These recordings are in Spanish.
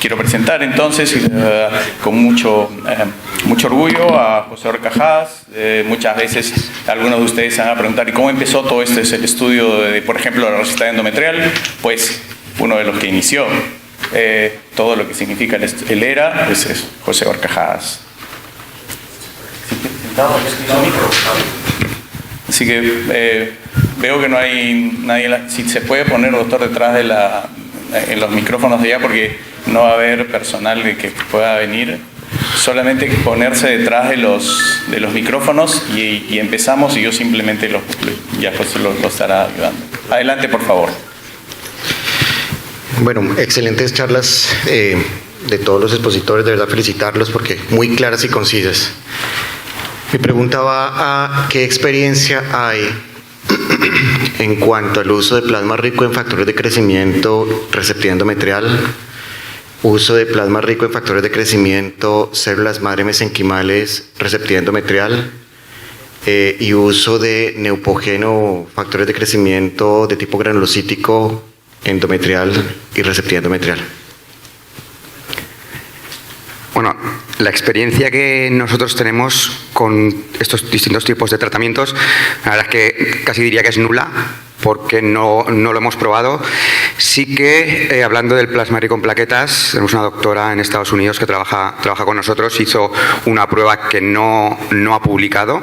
Quiero presentar entonces con mucho orgullo a José Horcajadas. Muchas veces algunos de ustedes se van a preguntar ¿y cómo empezó todo esto? Es el estudio de, por ejemplo, la resistencia endometrial. Pues uno de los que inició todo lo que significa el ERA pues es José Horcajadas. Así que veo que no hay nadie. Si se puede poner, doctor, detrás de en los micrófonos de allá, porque no va a haber personal que pueda venir. Solamente ponerse detrás de los micrófonos y empezamos, y yo simplemente ya José lo estará ayudando. Adelante, por favor. Bueno, excelentes charlas de todos los expositores, de verdad felicitarlos porque muy claras y concisas. Mi pregunta va a ¿qué experiencia hay en cuanto al uso de plasma rico en factores de crecimiento, receptividad endometrial, uso de plasma rico en factores de crecimiento, células madre mesenquimales, receptividad endometrial, y uso de neupogeno, factores de crecimiento de tipo granulocítico, endometrial y receptividad endometrial? Bueno, la experiencia que nosotros tenemos con estos distintos tipos de tratamientos, la verdad es que casi diría que es nula, porque no lo hemos probado. Sí que, hablando del plasma rico en plaquetas, tenemos una doctora en Estados Unidos que trabaja con nosotros, hizo una prueba que no ha publicado,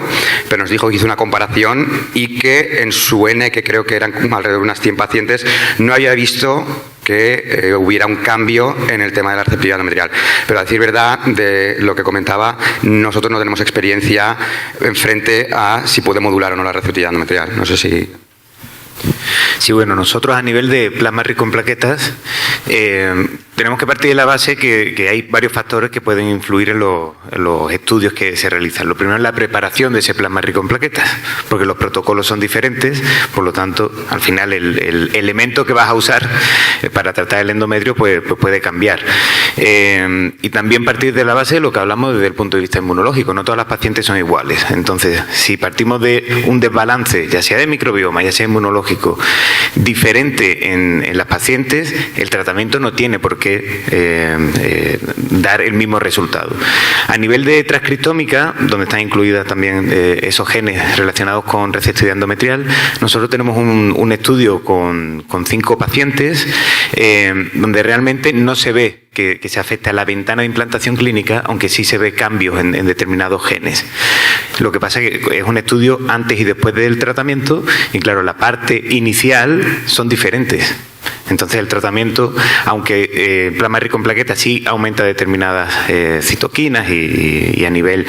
pero nos dijo que hizo una comparación y que en su N, que creo que eran alrededor de unas 100 pacientes, no había visto que hubiera un cambio en el tema de la receptividad endometrial. Pero a decir verdad, de lo que comentaba, nosotros no tenemos experiencia en frente a si puede modular o no la receptividad endometrial. No sé si... Sí, bueno, nosotros a nivel de plasma rico en plaquetas tenemos que partir de la base que hay varios factores que pueden influir en los estudios que se realizan. Lo primero es la preparación de ese plasma rico en plaquetas, porque los protocolos son diferentes, por lo tanto, al final el elemento que vas a usar para tratar el endometrio pues puede cambiar. Y también partir de la base de lo que hablamos desde el punto de vista inmunológico. No todas las pacientes son iguales. Entonces, si partimos de un desbalance, ya sea de microbioma, ya sea inmunológico, diferente en las pacientes, el tratamiento no tiene por qué dar el mismo resultado. A nivel de transcriptómica, donde están incluidas también esos genes relacionados con receptividad endometrial, nosotros tenemos un estudio con 5 pacientes donde realmente no se ve que se afecta a la ventana de implantación clínica, aunque sí se ve cambios en determinados genes. Lo que pasa es que es un estudio antes y después del tratamiento, y claro, la parte inicial son diferentes. Entonces el tratamiento, aunque plasma rico en plaquetas sí aumenta determinadas citoquinas y a nivel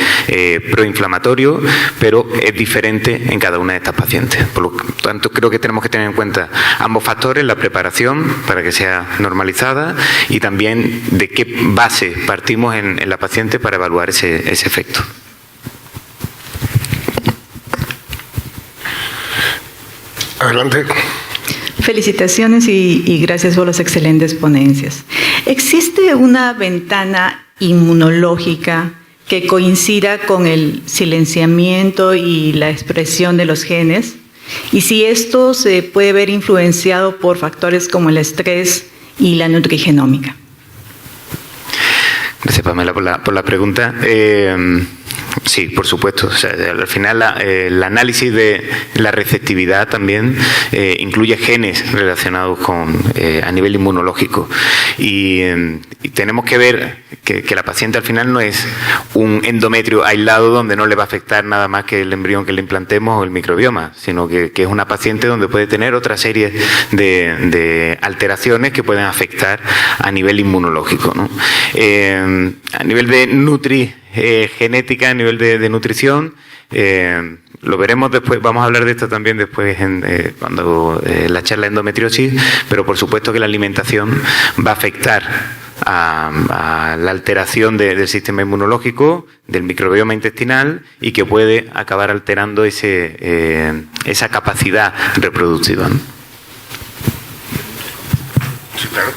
proinflamatorio, pero es diferente en cada una de estas pacientes. Por lo tanto, creo que tenemos que tener en cuenta ambos factores, la preparación para que sea normalizada y también de qué base partimos en la paciente para evaluar ese efecto. Adelante. Felicitaciones y gracias por las excelentes ponencias. ¿Existe una ventana inmunológica que coincida con el silenciamiento y la expresión de los genes? Y si esto se puede ver influenciado por factores como el estrés y la nutrigenómica. Gracias, Pamela, por la pregunta. Sí, por supuesto. O sea, al final el análisis de la receptividad también incluye genes relacionados a nivel inmunológico. Y tenemos que ver que la paciente al final no es un endometrio aislado donde no le va a afectar nada más que el embrión que le implantemos o el microbioma, sino que es una paciente donde puede tener otra serie de alteraciones que pueden afectar a nivel inmunológico, ¿no? A nivel de genética, a nivel de nutrición, lo veremos después, vamos a hablar de esto también después cuando la charla de endometriosis, pero por supuesto que la alimentación va a afectar a la alteración del sistema inmunológico, del microbioma intestinal y que puede acabar alterando esa capacidad reproductiva, ¿no? Sí, claro.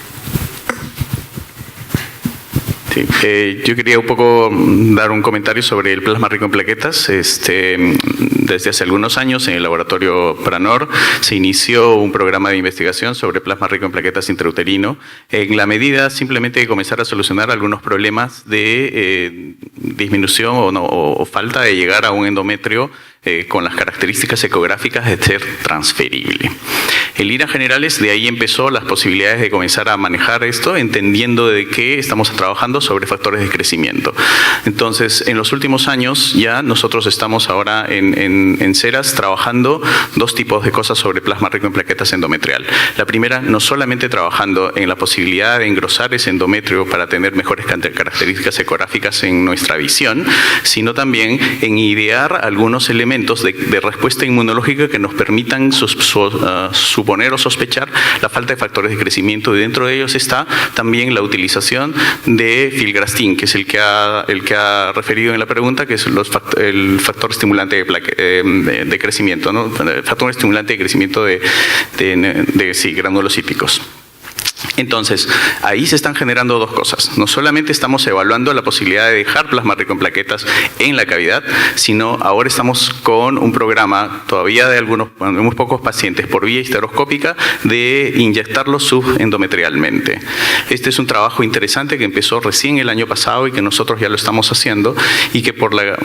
Sí, yo quería un poco dar un comentario sobre el plasma rico en plaquetas. Desde desde hace algunos años en el laboratorio Pranor se inició un programa de investigación sobre plasma rico en plaquetas intrauterino, en la medida simplemente de comenzar a solucionar algunos problemas de disminución o falta de llegar a un endometrio con las características ecográficas de ser transferible. En líneas generales, de ahí empezó las posibilidades de comenzar a manejar esto, entendiendo de que estamos trabajando sobre factores de crecimiento. Entonces, en los últimos años ya nosotros estamos ahora en Ceras trabajando dos tipos de cosas sobre plasma rico en plaquetas endometrial. La primera, no solamente trabajando en la posibilidad de engrosar ese endometrio para tener mejores características ecográficas en nuestra visión, sino también en idear algunos elementos de respuesta inmunológica que nos permitan suponer o sospechar la falta de factores de crecimiento, y dentro de ellos está también la utilización de filgrastim, que es el que ha referido en la pregunta, que es el factor estimulante de crecimiento, ¿no? El factor estimulante de crecimiento de granulocíticos. Entonces, ahí se están generando dos cosas. No solamente estamos evaluando la posibilidad de dejar plasma rico en plaquetas en la cavidad, sino ahora estamos con un programa todavía de muy pocos pacientes por vía histeroscópica de inyectarlos subendometrialmente. Este es un trabajo interesante que empezó recién el año pasado y que nosotros ya lo estamos haciendo, y que por la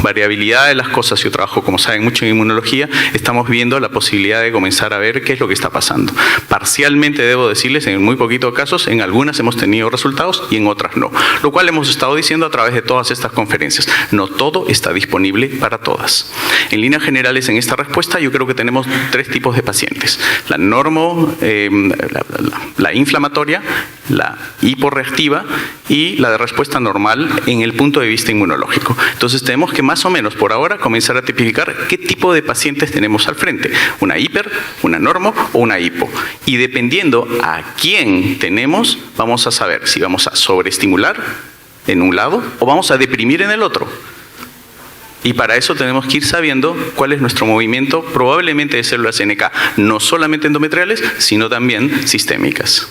variabilidad de las cosas, yo trabajo, como saben, mucho en inmunología, estamos viendo la posibilidad de comenzar a ver qué es lo que está pasando. Parcialmente, debo decirles, en muy poquitos casos, en algunas hemos tenido resultados y en otras no. Lo cual hemos estado diciendo a través de todas estas conferencias. No todo está disponible para todas. En líneas generales, en esta respuesta, yo creo que tenemos tres tipos de pacientes. La la inflamatoria, la hiporreactiva y la de respuesta normal en el punto de vista inmunológico. Entonces tenemos que más o menos por ahora comenzar a tipificar qué tipo de pacientes tenemos al frente. Una hiper, una normo o una hipo. Y dependiendo a quién tenemos, vamos a saber si vamos a sobreestimular en un lado o vamos a deprimir en el otro. Y para eso tenemos que ir sabiendo cuál es nuestro movimiento, probablemente de células NK, no solamente endometriales, sino también sistémicas.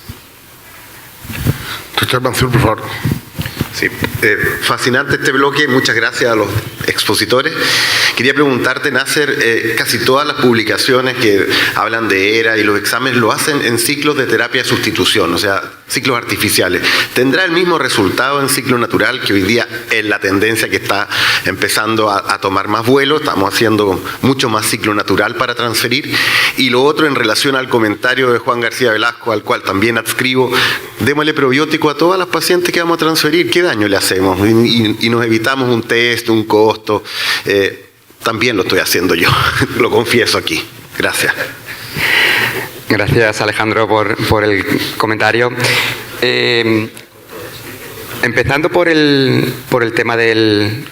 Doctor Mansur, por favor. Sí, fascinante este bloque, muchas gracias a los expositores. Quería preguntarte, Nasser, casi todas las publicaciones que hablan de ERA y los exámenes lo hacen en ciclos de terapia de sustitución, o sea, ciclos artificiales. ¿Tendrá el mismo resultado en ciclo natural, que hoy día es la tendencia que está empezando a tomar más vuelo? Estamos haciendo mucho más ciclo natural para transferir. Y lo otro, en relación al comentario de Juan García Velasco, al cual también adscribo, démosle probiótico a todas las pacientes que vamos a transferir. ¿Qué daño le hacemos? Y nos evitamos un test, un costo. También lo estoy haciendo yo, lo confieso aquí. Gracias. Gracias, Alejandro, por el comentario. Empezando por el tema del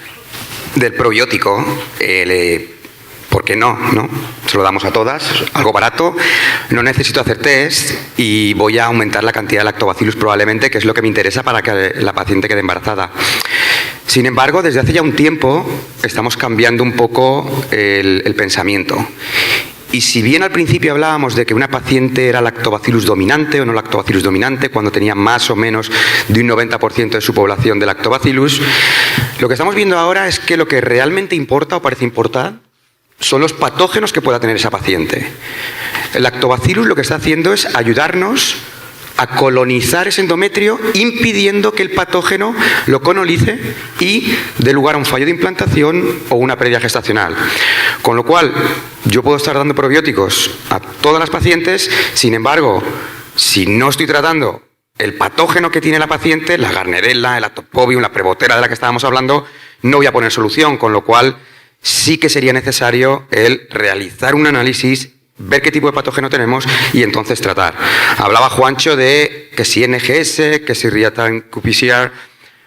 probiótico, ¿por qué no? Se lo damos a todas, algo barato, no necesito hacer test y voy a aumentar la cantidad de lactobacillus probablemente, que es lo que me interesa para que la paciente quede embarazada. Sin embargo, desde hace ya un tiempo estamos cambiando un poco el pensamiento. Y si bien al principio hablábamos de que una paciente era lactobacillus dominante o no lactobacillus dominante, cuando tenía más o menos de un 90% de su población de lactobacillus, lo que estamos viendo ahora es que lo que realmente importa o parece importar son los patógenos que pueda tener esa paciente. El lactobacillus lo que está haciendo es ayudarnos a colonizar ese endometrio, impidiendo que el patógeno lo colonice y dé lugar a un fallo de implantación o una pérdida gestacional. Con lo cual, yo puedo estar dando probióticos a todas las pacientes, sin embargo, si no estoy tratando el patógeno que tiene la paciente, la Gardnerella, el Atopobium, la Prevotera de la que estábamos hablando, no voy a poner solución, con lo cual sí que sería necesario el realizar un análisis, ver qué tipo de patógeno tenemos y entonces tratar. Hablaba Juancho de que si NGS, que si Real-Time qPCR.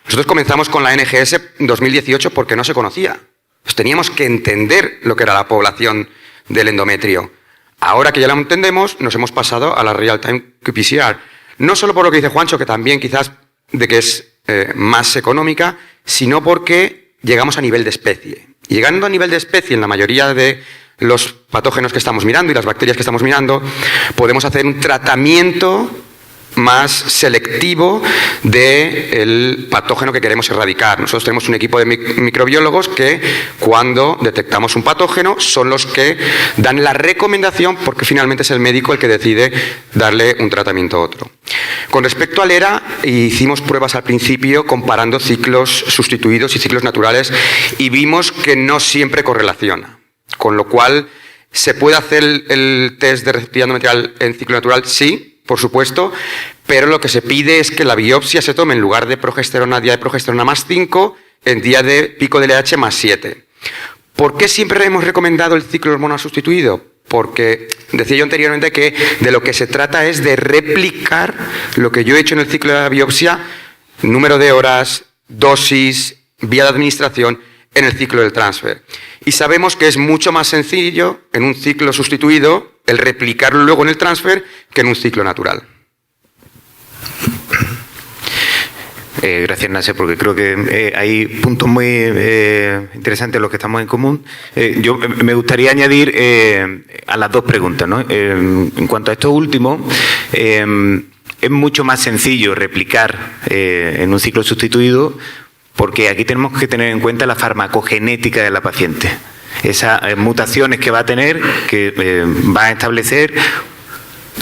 Nosotros comenzamos con la NGS en 2018 porque no se conocía. Pues teníamos que entender lo que era la población del endometrio. Ahora que ya la entendemos, nos hemos pasado a la Real-Time qPCR. No solo por lo que dice Juancho, que también quizás de que es más económica, sino porque llegamos a nivel de especie. Y llegando a nivel de especie en la mayoría de los patógenos que estamos mirando y las bacterias que estamos mirando, podemos hacer un tratamiento más selectivo del patógeno que queremos erradicar. Nosotros tenemos un equipo de microbiólogos que, cuando detectamos un patógeno, son los que dan la recomendación, porque finalmente es el médico el que decide darle un tratamiento a otro. Con respecto al ERA, hicimos pruebas al principio comparando ciclos sustituidos y ciclos naturales y vimos que no siempre correlaciona, con lo cual ¿se puede hacer el test de receptividad endometrial en ciclo natural? Sí, por supuesto, pero lo que se pide es que la biopsia se tome en lugar de progesterona, día de progesterona más 5, en día de pico de LH más 7. ¿Por qué siempre hemos recomendado el ciclo hormonal sustituido? Porque decía yo anteriormente que de lo que se trata es de replicar lo que yo he hecho en el ciclo de la biopsia, número de horas, dosis, vía de administración, en el ciclo del transfer. Y sabemos que es mucho más sencillo en un ciclo sustituido el replicarlo luego en el transfer que en un ciclo natural. Gracias, Nasser, porque creo que hay puntos muy interesantes en los que estamos en común. Yo me gustaría añadir a las dos preguntas, ¿no? En cuanto a esto último, es mucho más sencillo replicar en un ciclo sustituido, porque aquí tenemos que tener en cuenta la farmacogenética de la paciente. Esas mutaciones que va a tener, que va a establecer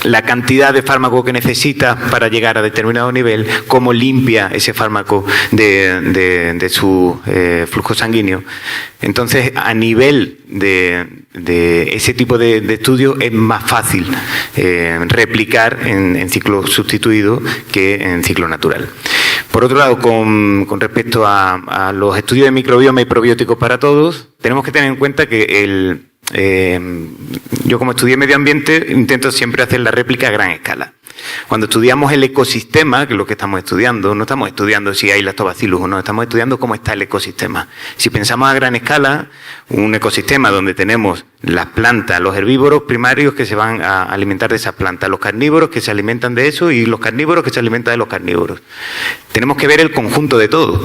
la cantidad de fármaco que necesita para llegar a determinado nivel, cómo limpia ese fármaco de su flujo sanguíneo. Entonces, a nivel de ese tipo de estudio es más fácil replicar en ciclo sustituido que en ciclo natural. Por otro lado, con respecto a los estudios de microbioma y probióticos para todos, tenemos que tener en cuenta que yo, como estudié medio ambiente, intento siempre hacer la réplica a gran escala. Cuando estudiamos el ecosistema, que es lo que estamos estudiando, no estamos estudiando si hay lactobacillus o no, estamos estudiando cómo está el ecosistema. Si pensamos a gran escala, un ecosistema donde tenemos las plantas, los herbívoros primarios que se van a alimentar de esas plantas, los carnívoros que se alimentan de eso y los carnívoros que se alimentan de los carnívoros. Tenemos que ver el conjunto de todo.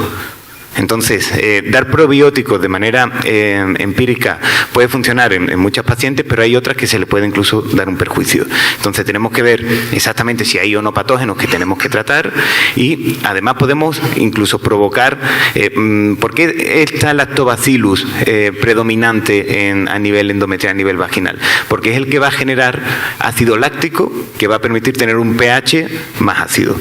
Entonces, dar probióticos de manera empírica puede funcionar en muchas pacientes, pero hay otras que se le puede incluso dar un perjuicio. Entonces, tenemos que ver exactamente si hay o no patógenos que tenemos que tratar y, además, podemos incluso provocar... ¿Por qué está el lactobacillus predominante a nivel endometrial, a nivel vaginal? Porque es el que va a generar ácido láctico que va a permitir tener un pH más ácido.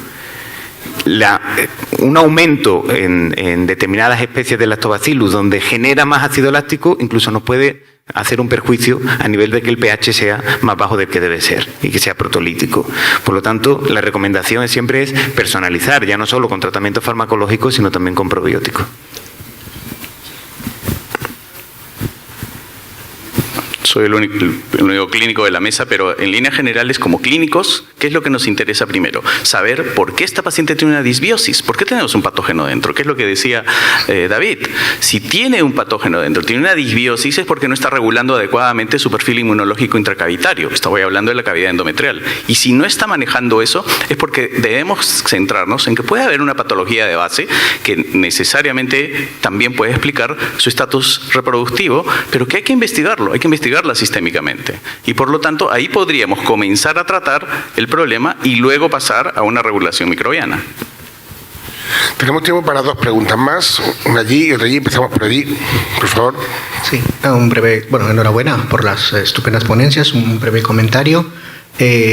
Un aumento en determinadas especies de lactobacillus donde genera más ácido láctico incluso nos puede hacer un perjuicio a nivel de que el pH sea más bajo del que debe ser y que sea protolítico. Por lo tanto, la recomendación siempre es personalizar, ya no solo con tratamientos farmacológicos, sino también con probióticos. Soy el único clínico de la mesa, pero en líneas generales, como clínicos, ¿qué es lo que nos interesa primero? Saber por qué esta paciente tiene una disbiosis, por qué tenemos un patógeno dentro, ¿qué es lo que decía David? Si tiene un patógeno dentro, tiene una disbiosis, es porque no está regulando adecuadamente su perfil inmunológico intracavitario. Estoy hablando de la cavidad endometrial. Y si no está manejando eso, es porque debemos centrarnos en que puede haber una patología de base que necesariamente también puede explicar su estatus reproductivo, pero que hay que investigarlo, hay que investigarla sistémicamente. Y por lo tanto, ahí podríamos comenzar a tratar el problema y luego pasar a una regulación microbiana. Tenemos tiempo para dos preguntas más. Una allí y otra allí. Empezamos por allí, por favor. Sí, un breve... Bueno, enhorabuena por las estupendas ponencias. Un breve comentario.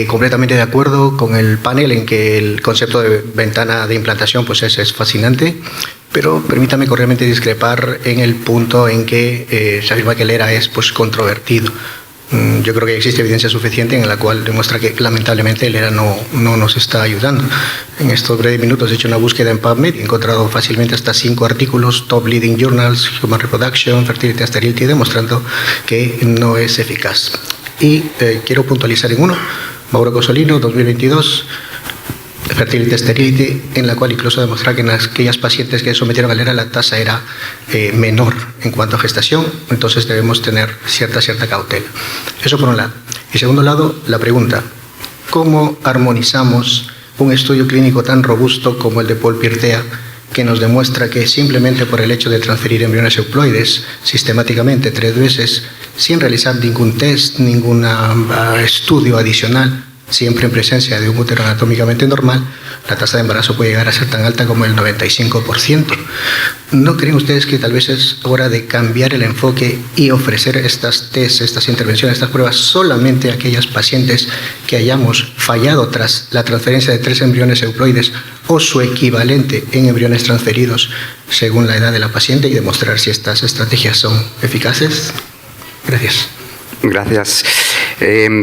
Completamente de acuerdo con el panel en que el concepto de ventana de implantación pues es fascinante, pero permítame cordialmente discrepar en el punto en que se afirma que el ERA es pues controvertido. Yo creo que existe evidencia suficiente en la cual demuestra que lamentablemente el ERA no nos está ayudando. En estos breves minutos he hecho una búsqueda en PubMed y he encontrado fácilmente hasta 5 artículos, top leading journals, Human Reproduction, Fertility and Sterility, demostrando que no es eficaz. Y quiero puntualizar en uno, Mauro Cosolino, 2022, Fertility and Sterility, en la cual incluso demuestra que en aquellas pacientes que sometieron al ERA la tasa era menor en cuanto a gestación, entonces debemos tener cierta cautela. Eso por un lado. Y segundo lado, la pregunta, ¿cómo armonizamos un estudio clínico tan robusto como el de Paul Pirtea, que nos demuestra que simplemente por el hecho de transferir embriones euploides sistemáticamente 3 veces, sin realizar ningún test, ningún estudio adicional, siempre en presencia de un útero anatómicamente normal, la tasa de embarazo puede llegar a ser tan alta como el 95%. ¿No creen ustedes que tal vez es hora de cambiar el enfoque y ofrecer estas test, estas intervenciones, estas pruebas solamente a aquellas pacientes que hayamos fallado tras la transferencia de 3 embriones euploides o su equivalente en embriones transferidos según la edad de la paciente y demostrar si estas estrategias son eficaces? Gracias. Gracias.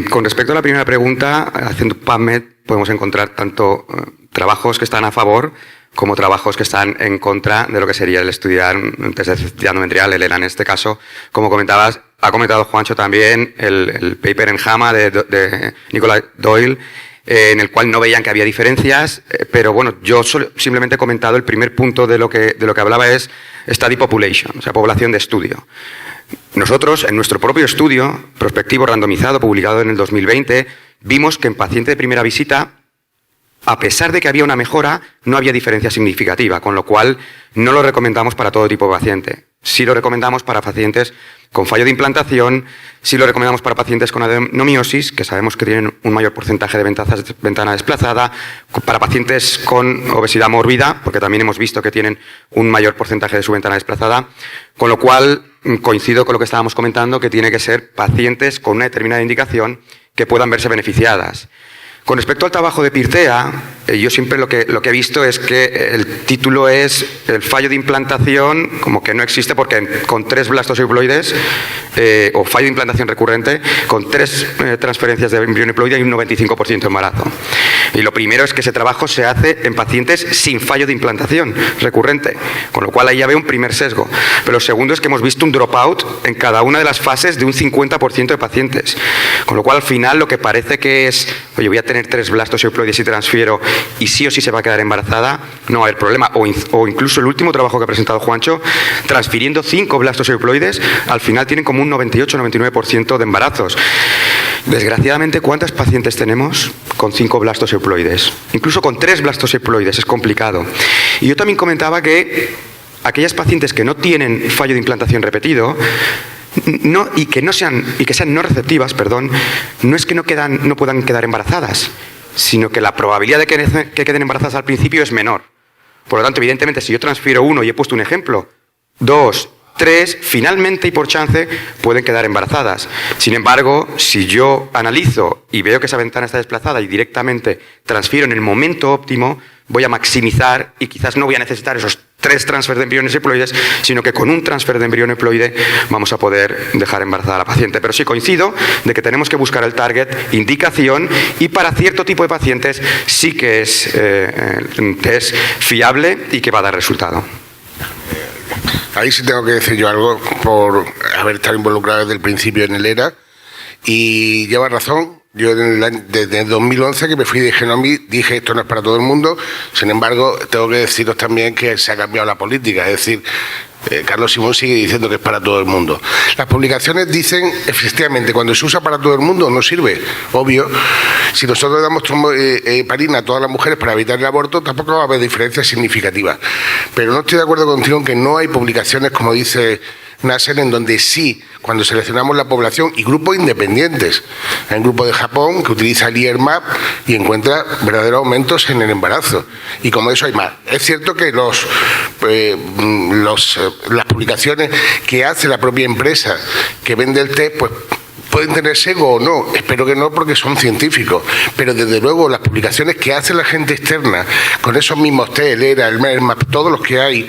Con respecto a la primera pregunta, haciendo PubMed podemos encontrar tanto trabajos que están a favor como trabajos que están en contra de lo que sería el estudiar un test de fertilidad endometrial, el ELA en este caso. Como comentabas, ha comentado Juancho también el paper en JAMA de Nicola Doyle, en el cual no veían que había diferencias, pero bueno, yo simplemente he comentado el primer punto de lo que hablaba es study population, o sea, población de estudio. Nosotros, en nuestro propio estudio prospectivo randomizado publicado en el 2020, vimos que en paciente de primera visita, a pesar de que había una mejora, no había diferencia significativa, con lo cual no lo recomendamos para todo tipo de paciente. Sí lo recomendamos para pacientes con fallo de implantación, sí lo recomendamos para pacientes con adenomiosis, que sabemos que tienen un mayor porcentaje de ventana desplazada, para pacientes con obesidad mórbida, porque también hemos visto que tienen un mayor porcentaje de su ventana desplazada, con lo cual coincido con lo que estábamos comentando, que tiene que ser pacientes con una determinada indicación que puedan verse beneficiadas. Con respecto al trabajo de Pirtea, yo siempre lo que he visto es que el título es el fallo de implantación, como que no existe porque con 3 blastos euploides, o fallo de implantación recurrente, con 3 transferencias de embrión euploide hay un 95% de embarazo. Y lo primero es que ese trabajo se hace en pacientes sin fallo de implantación recurrente, con lo cual ahí ya veo un primer sesgo. Pero lo segundo es que hemos visto un dropout en cada una de las fases de un 50% de pacientes, con lo cual al final lo que parece que es, oye, voy a tener 3 blastos euploides y transfiero y sí o sí se va a quedar embarazada, no va a haber problema. O incluso el último trabajo que ha presentado Juancho, transfiriendo 5 blastos euploides, al final tienen como un 98-99% de embarazos. Desgraciadamente, ¿cuántas pacientes tenemos con 5 blastos euploides? Incluso con 3 blastos euploides es complicado. Y yo también comentaba que aquellas pacientes que no tienen fallo de implantación repetido, y que sean no receptivas, no es que no puedan quedar embarazadas, sino que la probabilidad de que queden embarazadas al principio es menor. Por lo tanto, evidentemente, si yo transfiero 1 y he puesto un ejemplo, 2, 3, finalmente y por chance pueden quedar embarazadas. Sin embargo, si yo analizo y veo que esa ventana está desplazada y directamente transfiero en el momento óptimo, voy a maximizar y quizás no voy a necesitar esos 3 transfer de embriones euploides, sino que con un transfer de embrión euploide vamos a poder dejar embarazada a la paciente. Pero sí coincido de que tenemos que buscar el target, indicación, y para cierto tipo de pacientes sí que es un test fiable y que va a dar resultado. Ahí sí tengo que decir yo algo por haber estado involucrado desde el principio en el ERA, y lleva razón. Yo desde el 2011 que me fui de Genomics dije esto no es para todo el mundo. Sin embargo, tengo que deciros también que se ha cambiado la política, es decir, Carlos Simón sigue diciendo que es para todo el mundo. Las publicaciones dicen, efectivamente, cuando se usa para todo el mundo no sirve, obvio. Si nosotros damos heparina a todas las mujeres para evitar el aborto, tampoco va a haber diferencias significativas. Pero no estoy de acuerdo contigo en que no hay publicaciones, como dice Nasser, en donde sí, cuando seleccionamos la población y grupos independientes. Hay un grupo de Japón que utiliza el IERMAP y encuentra verdaderos aumentos en el embarazo. Y como eso hay más. Es cierto que las publicaciones que hace la propia empresa que vende el test, pues pueden tener sesgo o no, espero que no porque son científicos, pero desde luego las publicaciones que hace la gente externa con esos mismos test, el ERA, el MERMAP, todos los que hay,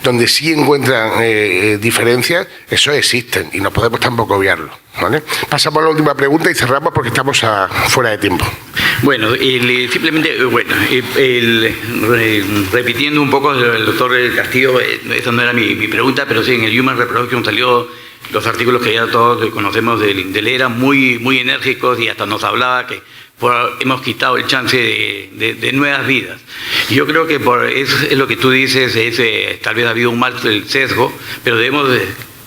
donde sí encuentran diferencias, eso existen y no podemos tampoco obviarlo, ¿vale? Pasamos a la última pregunta y cerramos porque estamos fuera de tiempo. Bueno, simplemente, repitiendo un poco el doctor Castillo, esa no era mi pregunta, pero sí, en el Human Reproduction salió los artículos que ya todos conocemos del ERA, muy enérgicos, y hasta nos hablaba que hemos quitado el chance de nuevas vidas. Y yo creo que es lo que tú dices, tal vez ha habido un mal sesgo, pero debemos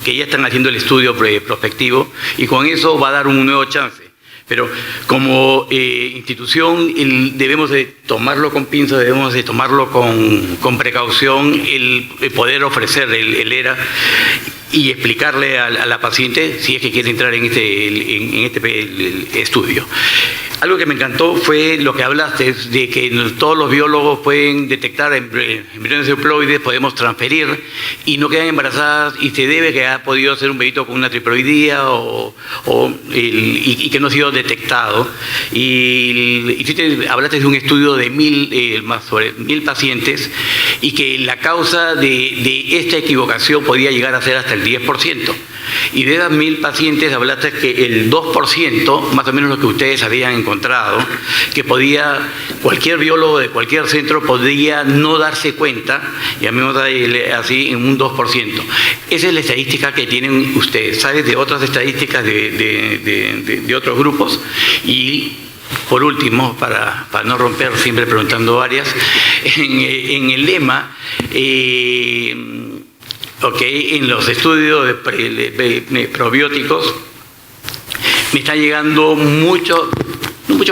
que ya están haciendo el estudio prospectivo y con eso va a dar un nuevo chance. Pero como institución debemos de tomarlo con pinzas, debemos de tomarlo con precaución, el poder ofrecer el ERA. y explicarle a la paciente si es que quiere entrar en este estudio. Algo que me encantó fue lo que hablaste de que todos los biólogos pueden detectar embriones euploides, podemos transferir y no quedan embarazadas y se debe que ha podido hacer un bebito con una triploidía y que no ha sido detectado. Y hablaste de un estudio de 1.000 pacientes y que la causa de esta equivocación podía llegar a ser hasta el 10%. Y de esas 1.000 pacientes hablaste que el 2%, más o menos lo que ustedes habían encontrado, que cualquier biólogo de cualquier centro podría no darse cuenta, y a mí me da así en un 2%. Esa es la estadística que tienen ustedes. ¿Sabes de otras estadísticas de otros grupos? Y por último, para no romper, siempre preguntando varias, en el lema, en los estudios de probióticos me están llegando no muchos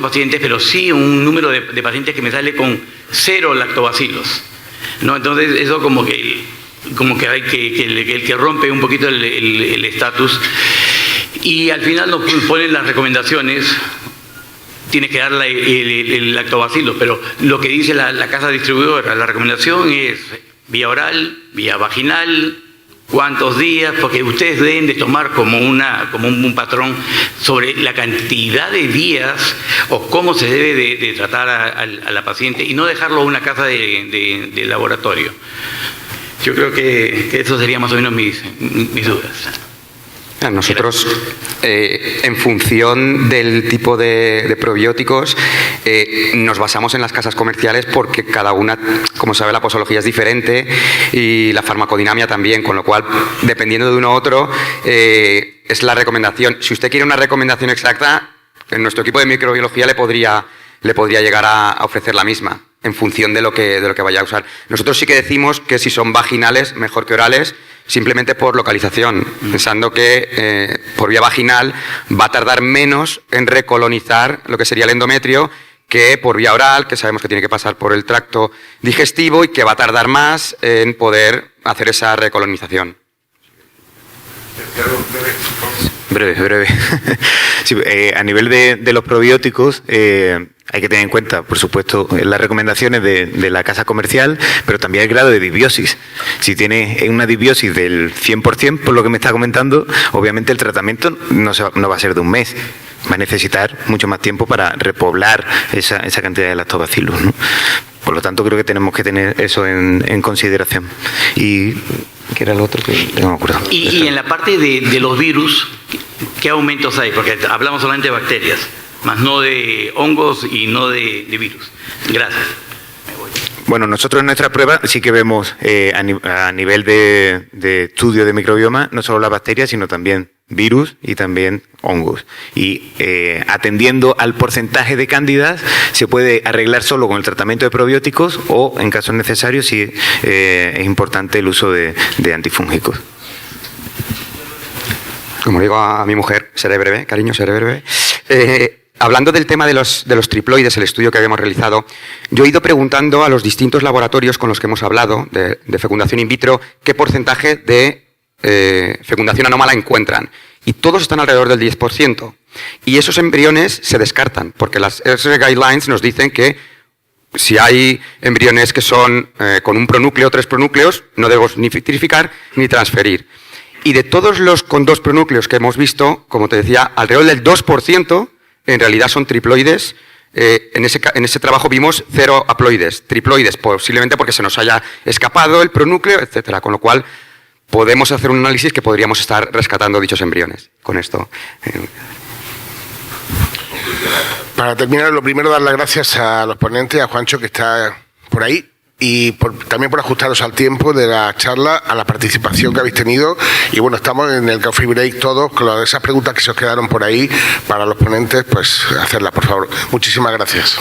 pacientes, pero sí un número de pacientes que me sale con 0 lactobacilos, ¿no? Entonces eso como que hay el que rompe un poquito el estatus, y al final nos ponen las recomendaciones. Tienes que dar el lactobacilo, pero lo que dice la casa distribuidora, la recomendación es vía oral, vía vaginal, cuántos días, porque ustedes deben de tomar como un patrón sobre la cantidad de días o cómo se debe de tratar a la paciente y no dejarlo a una casa de laboratorio. Yo creo que eso sería más o menos mis dudas. Nosotros, en función del tipo de probióticos, nos basamos en las casas comerciales porque cada una, como sabe, la posología es diferente y la farmacodinamia también, con lo cual, dependiendo de uno u otro, es la recomendación. Si usted quiere una recomendación exacta, en nuestro equipo de microbiología le podría llegar a ofrecer la misma, en función de lo que vaya a usar. Nosotros sí que decimos que si son vaginales, mejor que orales, simplemente por localización, pensando que por vía vaginal va a tardar menos en recolonizar lo que sería el endometrio que por vía oral, que sabemos que tiene que pasar por el tracto digestivo y que va a tardar más en poder hacer esa recolonización. Breve. Sí, a nivel de los probióticos, hay que tener en cuenta, por supuesto, las recomendaciones de la casa comercial, pero también el grado de disbiosis. Si tiene una disbiosis del 100%, por lo que me está comentando, obviamente el tratamiento no va a ser de un mes. Va a necesitar mucho más tiempo para repoblar esa cantidad de lactobacillus, ¿no? Por lo tanto, creo que tenemos que tener eso en consideración. Y ¿qué era lo otro que no me acuerdo? Y en la parte de los virus, ¿qué aumentos hay? Porque hablamos solamente de bacterias, más no de hongos y no de virus. Gracias. Bueno, nosotros en nuestra prueba sí que vemos a nivel de estudio de microbioma no solo las bacterias, sino también virus y también hongos. Y atendiendo al porcentaje de cándidas, se puede arreglar solo con el tratamiento de probióticos o, en casos necesarios, sí es importante el uso de antifúngicos. Como digo a mi mujer, seré breve, cariño, seré breve. Hablando del tema de los triploides, el estudio que habíamos realizado, yo he ido preguntando a los distintos laboratorios con los que hemos hablado de fecundación in vitro qué porcentaje de fecundación anómala encuentran. Y todos están alrededor del 10%. Y esos embriones se descartan, porque las RSR Guidelines nos dicen que si hay embriones que son con un pronúcleo o 3 pronúcleos, no debemos ni vitrificar ni transferir. Y de todos los con 2 pronúcleos que hemos visto, como te decía, alrededor del 2% en realidad son triploides. En ese trabajo vimos 0 haploides, triploides, posiblemente porque se nos haya escapado el pronúcleo, etcétera. Con lo cual, podemos hacer un análisis que podríamos estar rescatando dichos embriones. Con esto. Para terminar, lo primero, dar las gracias a los ponentes, a Juancho, que está por ahí, y también por ajustaros al tiempo de la charla, a la participación que habéis tenido. Y bueno, estamos en el Coffee Break todos, con esas preguntas que se os quedaron por ahí, para los ponentes, pues hacerlas, por favor. Muchísimas gracias.